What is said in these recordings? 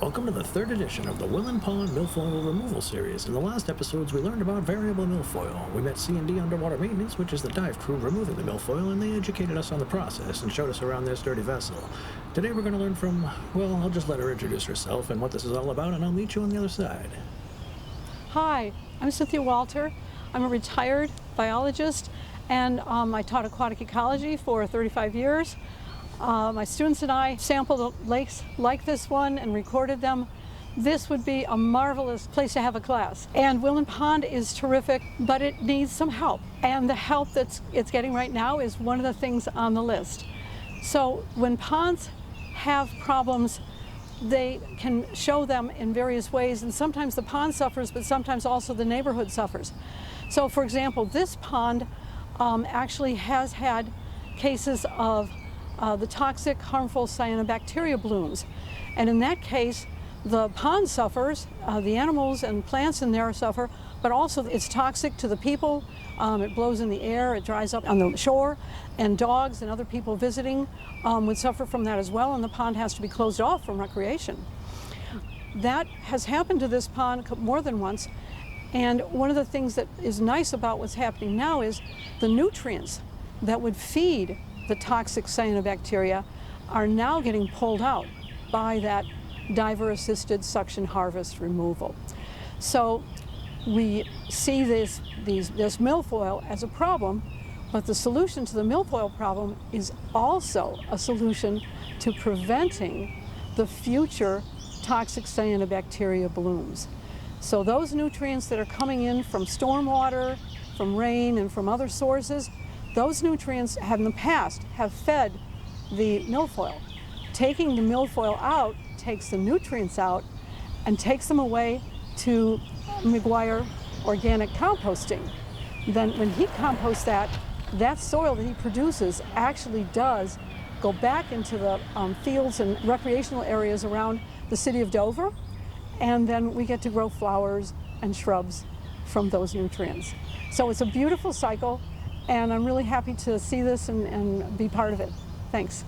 Welcome to the third edition of the Willand Pond Milfoil Removal Series. In the last episodes, we learned about variable milfoil. We met C&D Underwater Maintenance, which is the dive crew removing the milfoil, and they educated us on the process and showed us around their sturdy vessel. Today we're going to learn from, well, I'll just let her introduce herself and what this is all about, and I'll meet you on the other side. Hi, I'm Cynthia Walter. I'm a retired biologist, and I taught aquatic ecology for 35 years. My students and I sampled lakes like this one and recorded them. This would be a marvelous place to have a class. And Willand Pond is terrific, but it needs some help. And the help it's getting right now is one of the things on the list. So when ponds have problems, they can show them in various ways, and sometimes the pond suffers, but sometimes also the neighborhood suffers. So for example, this pond actually has had cases of the toxic, harmful cyanobacteria blooms. And in that case, the pond suffers, the animals and plants in there suffer, but also it's toxic to the people. It blows in the air, it dries up on the shore, and dogs and other people visiting would suffer from that as well, and the pond has to be closed off from recreation. That has happened to this pond more than once, and one of the things that is nice about what's happening now is the nutrients that would feed the toxic cyanobacteria are now getting pulled out by that diver-assisted suction harvest removal. So we see this milfoil as a problem, but the solution to the milfoil problem is also a solution to preventing the future toxic cyanobacteria blooms. So those nutrients that are coming in from stormwater, from rain, and from other sources, those nutrients have in the past fed the milfoil. Taking the milfoil out takes the nutrients out and takes them away to McGuire organic composting. Then when he composts that soil that he produces actually does go back into the fields and recreational areas around the city of Dover, and then we get to grow flowers and shrubs from those nutrients. So it's a beautiful cycle, and I'm really happy to see this and be part of it. Thanks.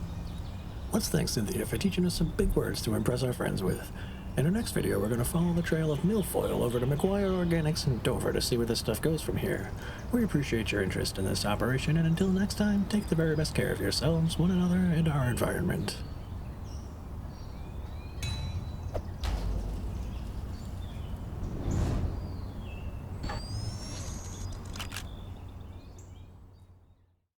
Let's thank Cynthia for teaching us some big words to impress our friends with. In our next video, we're going to follow the trail of milfoil over to McGuire Organics in Dover to see where this stuff goes from here. We appreciate your interest in this operation, and until next time, take the very best care of yourselves, one another, and our environment.